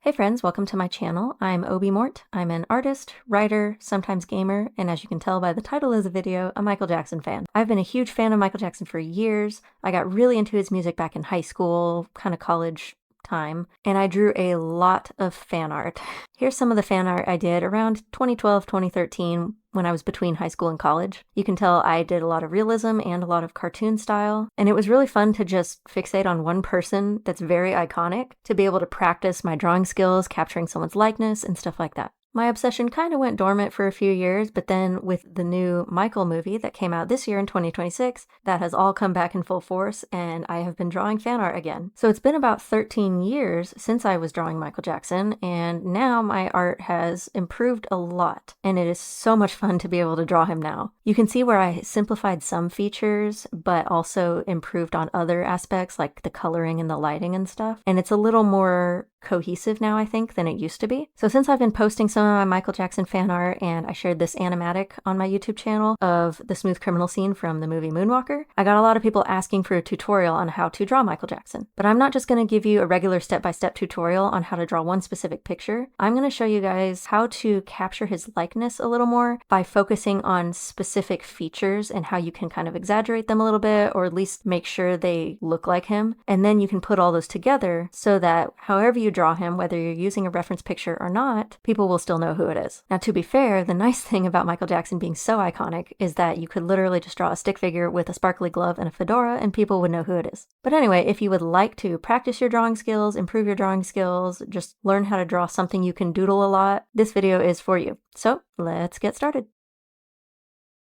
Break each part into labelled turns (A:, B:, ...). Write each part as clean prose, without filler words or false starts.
A: Hey friends, welcome to my channel. I'm ObiMort. I'm an artist, writer, sometimes gamer, and as you can tell by the title of the video, a Michael Jackson fan. I've been a huge fan of Michael Jackson for years. I got really into his music back in high school, kind of college time, and I drew a lot of fan art. Here's some of the fan art I did around 2012, 2013 when I was between high school and college. You can tell I did a lot of realism and a lot of cartoon style, and it was really fun to just fixate on one person that's very iconic, to be able to practice my drawing skills, capturing someone's likeness and stuff like that. My obsession kind of went dormant for a few years, but then with the new Michael movie that came out this year in 2026, that has all come back in full force, and I have been drawing fan art again. So it's been about 13 years since I was drawing Michael Jackson, and now my art has improved a lot, and it is so much fun to be able to draw him now. You can see where I simplified some features, but also improved on other aspects like the coloring and the lighting and stuff, and it's a little more cohesive now, I think, than it used to be. So since I've been posting some of my Michael Jackson fan art, and I shared this animatic on my YouTube channel of the smooth criminal scene from the movie Moonwalker, I got a lot of people asking for a tutorial on how to draw Michael Jackson. But I'm not just going to give you a regular step-by-step tutorial on how to draw one specific picture. I'm going to show you guys how to capture his likeness a little more by focusing on specific features and how you can kind of exaggerate them a little bit, or at least make sure they look like him. And then you can put all those together so that however you draw him, whether you're using a reference picture or not, people will still know who it is. Now, to be fair, the nice thing about Michael Jackson being so iconic is that you could literally just draw a stick figure with a sparkly glove and a fedora and people would know who it is. But anyway, if you would like to practice your drawing skills, improve your drawing skills, just learn how to draw something you can doodle a lot, this video is for you. So let's get started.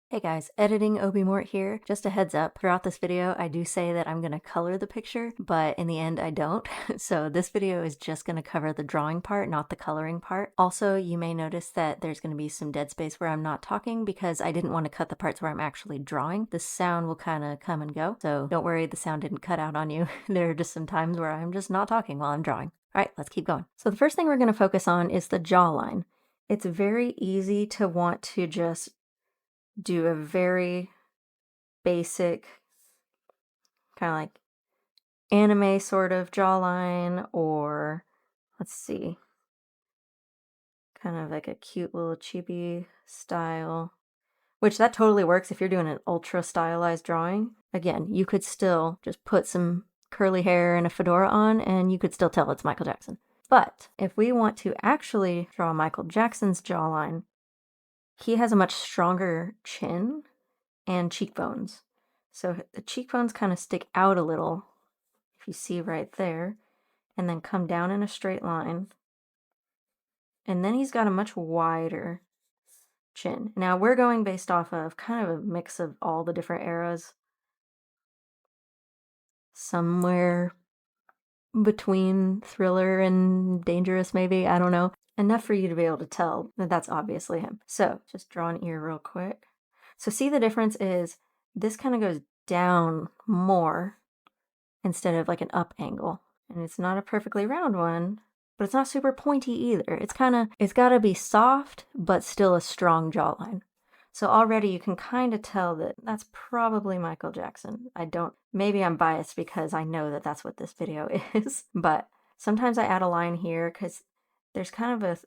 A: Hey guys, editing ObiMort here. Just a heads up, throughout this video I do say that I'm going to color the picture, but in the end I don't. So this video is just going to cover the drawing part, not the coloring part. Also, you may notice that there's going to be some dead space where I'm not talking because I didn't want to cut the parts where I'm actually drawing. The sound will kind of come and go, so don't worry, the sound didn't cut out on you. There are just some times where I'm just not talking while I'm drawing. Alright, let's keep going. So the first thing we're going to focus on is the jawline. It's very easy to want to just do a very basic kind of like anime sort of jawline, or let's see, kind of like a cute little chibi style, which that totally works if you're doing an ultra stylized drawing. Again, you could still just put some curly hair and a fedora on and you could still tell it's Michael Jackson. But if we want to actually draw Michael Jackson's jawline, he has a much stronger chin and cheekbones. So the cheekbones kind of stick out a little, if you see right there, and then come down in a straight line. And then he's got a much wider chin. Now we're going based off of kind of a mix of all the different eras. Somewhere between Thriller and Dangerous, maybe, I don't know. Enough for you to be able to tell that that's obviously him. So just draw an ear real quick. So see, the difference is this kind of goes down more instead of like an up angle. And it's not a perfectly round one, but it's not super pointy either. It's got to be soft, but still a strong jawline. So already you can kind of tell that that's probably Michael Jackson. Maybe I'm biased because I know that that's what this video is, but sometimes I add a line here because there's kind of a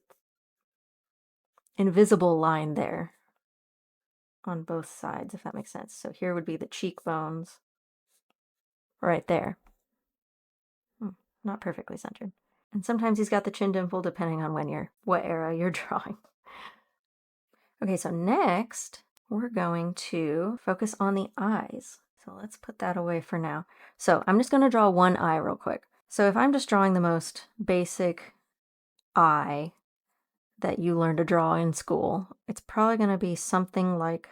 A: invisible line there on both sides, if that makes sense. So here would be the cheekbones right there. Not perfectly centered. And sometimes he's got the chin dimple depending on what era you're drawing. Okay, so next we're going to focus on the eyes. So let's put that away for now. So I'm just going to draw one eye real quick. So if I'm just drawing the most basic eye that you learn to draw in school, it's probably going to be something like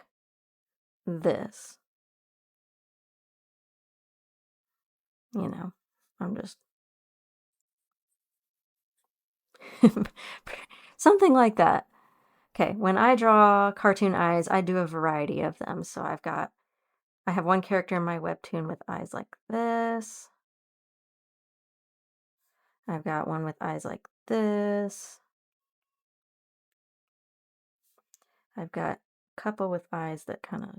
A: this. You know, I'm just something like that. Okay, when I draw cartoon eyes, I do a variety of them. So I have one character in my webtoon with eyes like this. I've got one with eyes like this. I've got a couple with eyes that kind of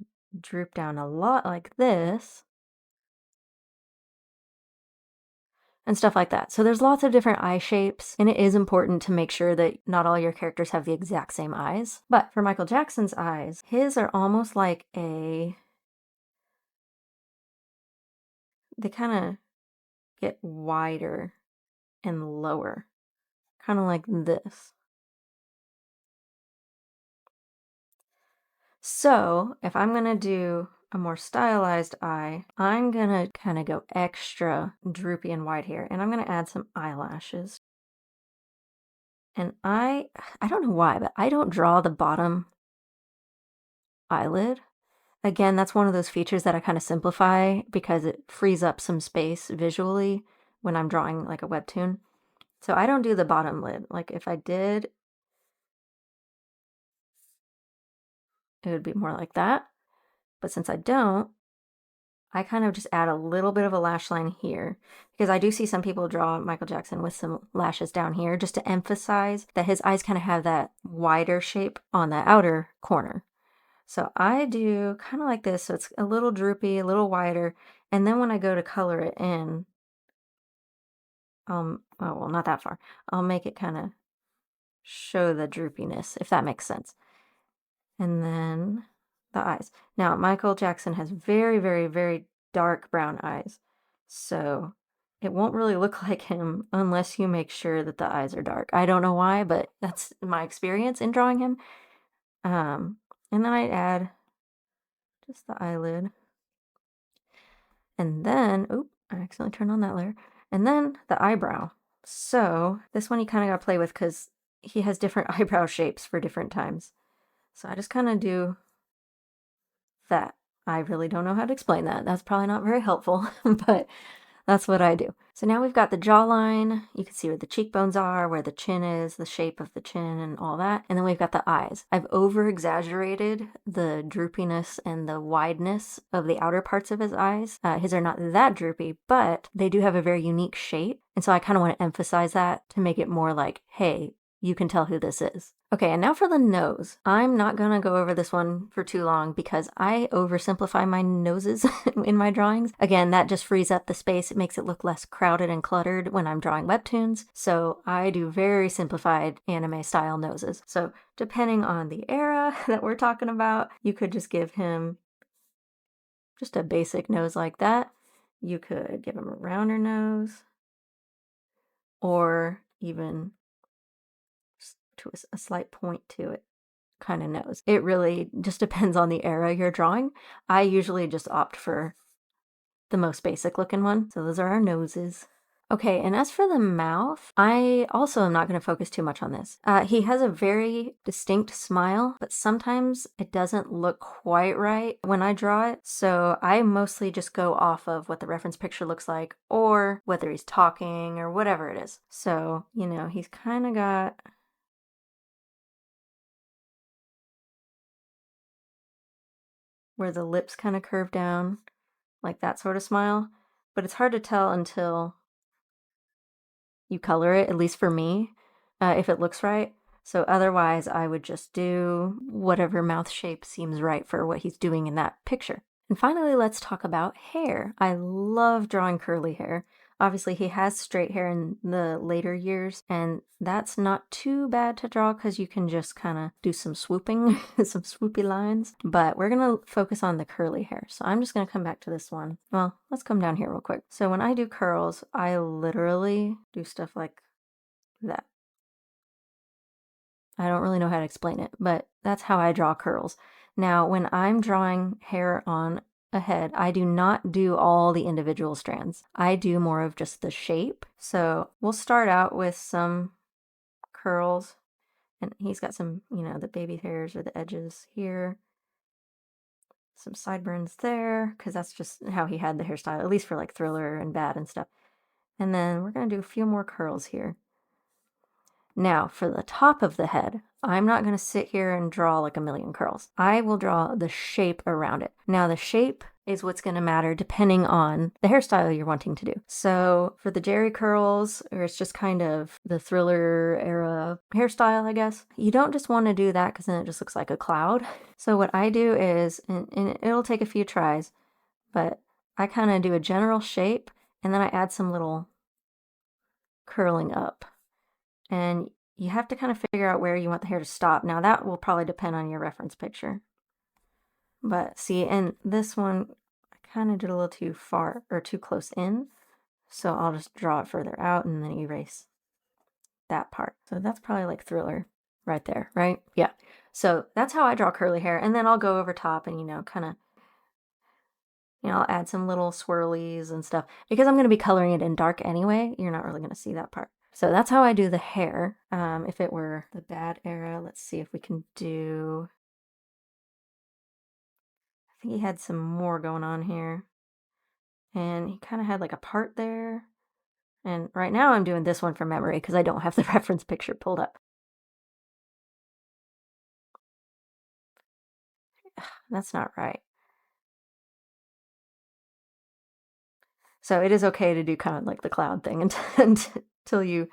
A: droop down a lot like this. and stuff like that. So there's lots of different eye shapes, and it is important to make sure that not all your characters have the exact same eyes. But for Michael Jackson's eyes, his are almost like they kind of get wider and lower, kind of like this. So if I'm gonna do a more stylized eye, I'm gonna kind of go extra droopy and wide here, and I'm gonna add some eyelashes. And I don't know why, but I don't draw the bottom eyelid. Again, that's one of those features that I kind of simplify because it frees up some space visually when I'm drawing like a webtoon. So I don't do the bottom lid. Like if I did, it would be more like that. But since I don't, I kind of just add a little bit of a lash line here because I do see some people draw Michael Jackson with some lashes down here just to emphasize that his eyes kind of have that wider shape on the outer corner. So I do kind of like this, so it's a little droopy, a little wider, and then when I go to color it in, oh well, not that far. I'll make it kind of show the droopiness, if that makes sense. And then the eyes. Now, Michael Jackson has very, very, very dark brown eyes. So it won't really look like him unless you make sure that the eyes are dark. I don't know why, but that's my experience in drawing him. And then I add just the eyelid. And then, oop, I accidentally turned on that layer. And then the eyebrow. So this one you kind of got to play with because he has different eyebrow shapes for different times. So I just kind of do that. I really don't know how to explain that. That's probably not very helpful, but that's what I do. So now we've got the jawline. You can see where the cheekbones are, where the chin is, the shape of the chin and all that. And then we've got the eyes. I've over exaggerated the droopiness and the wideness of the outer parts of his eyes. His are not that droopy, but they do have a very unique shape. And so I kind of want to emphasize that to make it more like, hey, you can tell who this is. Okay, and now for the nose. I'm not gonna go over this one for too long because I oversimplify my noses in my drawings. Again, that just frees up the space. It makes it look less crowded and cluttered when I'm drawing webtoons. So I do very simplified anime style noses. So depending on the era that we're talking about, you could just give him just a basic nose like that. You could give him a rounder nose or even to a slight point to it kind of nose. It really just depends on the era you're drawing. I usually just opt for the most basic looking one. So those are our noses. Okay, and as for the mouth, I also am not going to focus too much on this. He has a very distinct smile, but sometimes it doesn't look quite right when I draw it. So I mostly just go off of what the reference picture looks like or whether he's talking or whatever it is. So, you know, he's kind of got where the lips kind of curve down, like that sort of smile. But it's hard to tell until you color it, at least for me, if it looks right. So otherwise, I would just do whatever mouth shape seems right for what he's doing in that picture. And finally, let's talk about hair. I love drawing curly hair. Obviously, he has straight hair in the later years, and that's not too bad to draw because you can just kind of do some swooping, some swoopy lines. But we're going to focus on the curly hair. So I'm just going to come back to this one. Well, let's come down here real quick. So when I do curls, I literally do stuff like that. I don't really know how to explain it, but that's how I draw curls. Now, when I'm drawing hair on a head, I do not do all the individual strands. I do more of just the shape. So we'll start out with some curls, and he's got some, you know, the baby hairs or the edges here. Some sideburns there, because that's just how he had the hairstyle, at least for like Thriller and Bad and stuff. And then we're going to do a few more curls here. Now, for the top of the head, I'm not going to sit here and draw like a million curls. I will draw the shape around it. Now, the shape is what's going to matter depending on the hairstyle you're wanting to do. So for the Jerry curls, or it's just kind of the Thriller era hairstyle, I guess, you don't just want to do that because then it just looks like a cloud. So what I do is, and it'll take a few tries, but I kind of do a general shape and then I add some little curling up. And you have to kind of figure out where you want the hair to stop. Now that will probably depend on your reference picture. But see, and this one, I kind of did a little too far or too close in. So I'll just draw it further out and then erase that part. So that's probably like Thriller right there, right? Yeah. So that's how I draw curly hair. And then I'll go over top and, kind of, I'll add some little swirlies and stuff. Because I'm going to be coloring it in dark anyway, you're not really going to see that part. So that's how I do the hair. If it were the bad era, let's see if we can do... I think he had some more going on here. And he kind of had like a part there. And right now I'm doing this one from memory because I don't have the reference picture pulled up. That's not right. So it is okay to do kind of like the cloud thing until you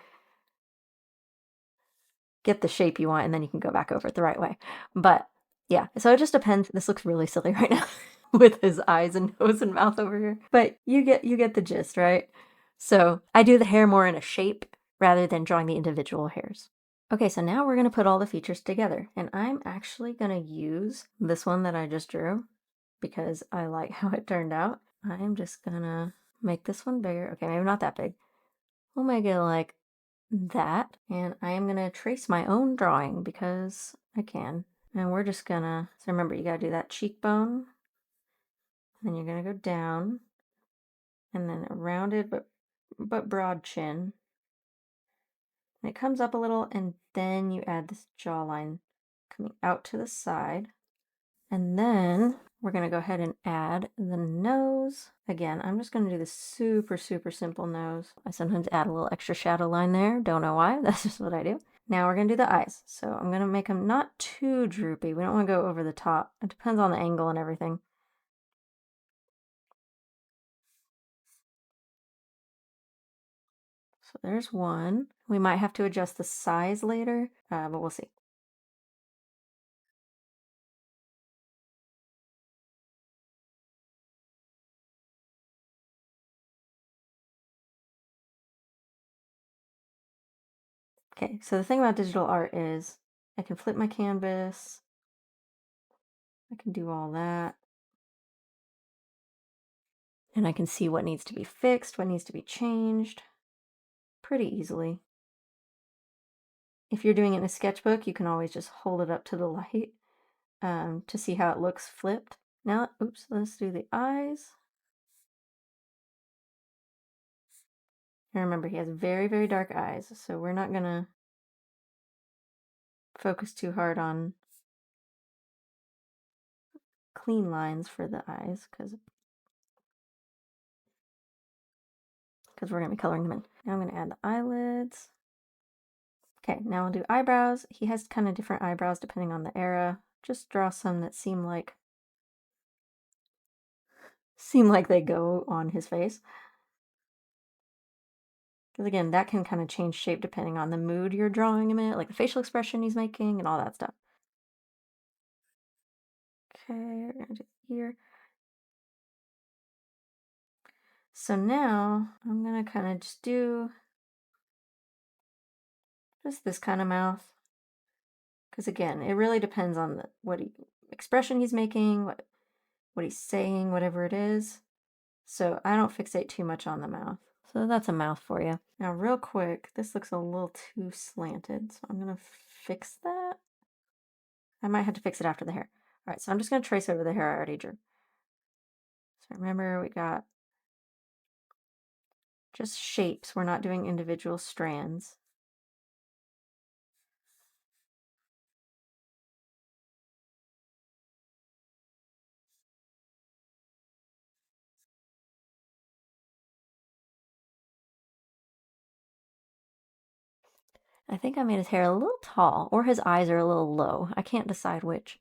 A: get the shape you want, and then you can go back over it the right way. But yeah, so it just depends. This looks really silly right now with his eyes and nose and mouth over here. But you get the gist, right? So I do the hair more in a shape rather than drawing the individual hairs. Okay, so now we're going to put all the features together. And I'm actually going to use this one that I just drew because I like how it turned out. I'm just going to make this one bigger. Okay, maybe not that big. We'll make it like that. And I am going to trace my own drawing because I can. And we're just going to, so remember, you got to do that cheekbone. And then you're going to go down. And then a rounded but broad chin. And it comes up a little, and then you add this jawline coming out to the side. And then we're going to go ahead and add the nose. Again, I'm just going to do the super, super simple nose. I sometimes add a little extra shadow line there. Don't know why. That's just what I do. Now we're going to do the eyes. So I'm going to make them not too droopy. We don't want to go over the top. It depends on the angle and everything. So there's one. We might have to adjust the size later, but we'll see. Okay, so the thing about digital art is I can flip my canvas. I can do all that. And I can see what needs to be fixed, what needs to be changed pretty easily. If you're doing it in a sketchbook, you can always just hold it up to the light to see how it looks flipped. Now, oops, let's do the eyes. And remember, he has very, very dark eyes, so we're not going to focus too hard on clean lines for the eyes because we're going to be coloring them in. Now I'm going to add the eyelids. Okay, now we'll do eyebrows. He has kind of different eyebrows depending on the era. Just draw some that seem like they go on his face. Because again, that can kind of change shape depending on the mood you're drawing him in, like the facial expression he's making and all that stuff. Okay, we're gonna do ear. So now I'm gonna kind of just do just this kind of mouth. Because again, it really depends on what expression he's making, what he's saying, whatever it is. So I don't fixate too much on the mouth. So that's a mouth for you. Now real quick, this looks a little too slanted, so I'm gonna fix that. I might have to fix it after the hair. All right, so I'm just gonna trace over the hair I already drew. So remember, we got just shapes. We're not doing individual strands. I think I made his hair a little tall, or his eyes are a little low. I can't decide which.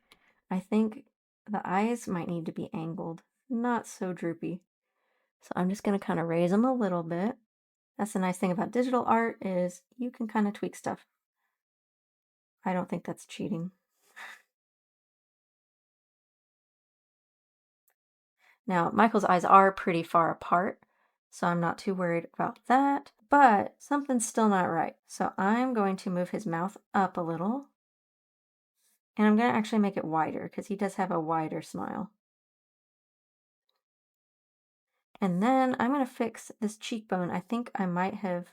A: I think the eyes might need to be angled, not so droopy. So I'm just going to kind of raise them a little bit. That's the nice thing about digital art is you can kind of tweak stuff. I don't think that's cheating. Now, Michael's eyes are pretty far apart, so I'm not too worried about that. but something's still not right. So I'm going to move his mouth up a little, and I'm going to actually make it wider because he does have a wider smile. And then I'm going to fix this cheekbone. I think I might have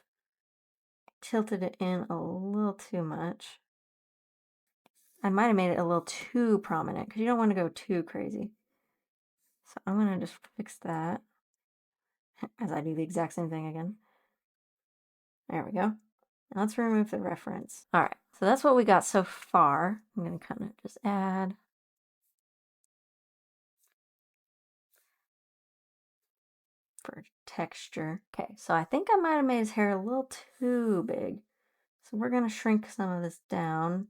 A: tilted it in a little too much. I might have made it a little too prominent because you don't want to go too crazy. So I'm going to just fix that as I do the exact same thing again. There we go. Now let's remove the reference. All right, so that's what we got so far. I'm going to kind of just add. For texture. Okay, so I think I might have made his hair a little too big. So we're going to shrink some of this down.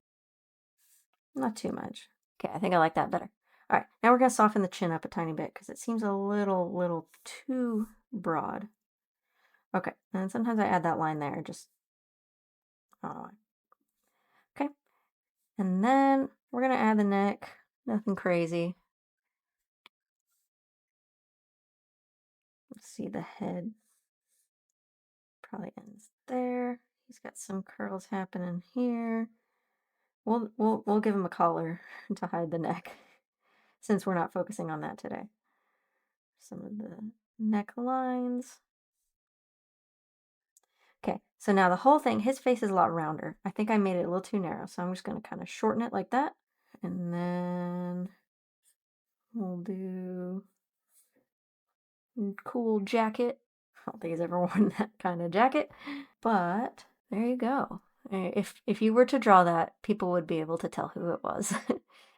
A: Not too much. Okay, I think I like that better. All right, now we're going to soften the chin up a tiny bit because it seems a little too broad. Okay, and sometimes I add that line there, just, I don't know why. Okay, and then we're going to add the neck. Nothing crazy. Let's see the head. Probably ends there. He's got some curls happening here. We'll give him a collar to hide the neck, since we're not focusing on that today. Some of the neck lines. Okay, so now the whole thing, his face is a lot rounder. I think I made it a little too narrow, so I'm just going to kind of shorten it like that. And then we'll do cool jacket. I don't think he's ever worn that kind of jacket, but there you go. If you were to draw that, people would be able to tell who it was.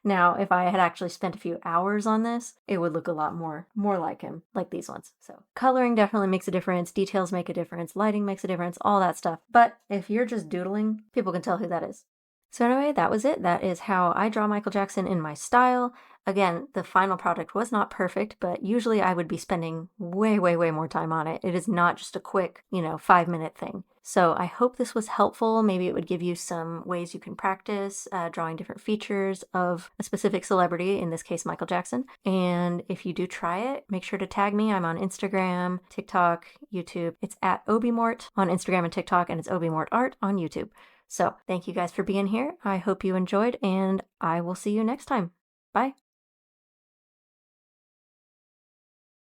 A: Now, if I had actually spent a few hours on this, it would look a lot more like him, like these ones. So coloring definitely makes a difference, details make a difference, lighting makes a difference, all that stuff. But if you're just doodling, people can tell who that is. So anyway, that was it. That is how I draw Michael Jackson in my style. Again, the final product was not perfect, but usually I would be spending way more time on it. It is not just a quick, 5-minute thing. So I hope this was helpful. Maybe it would give you some ways you can practice drawing different features of a specific celebrity, in this case, Michael Jackson. And if you do try it, make sure to tag me. I'm on Instagram, TikTok, YouTube. It's at ObiMort on Instagram and TikTok, and it's ObiMort Art on YouTube. So thank you guys for being here. I hope you enjoyed, and I will see you next time. Bye.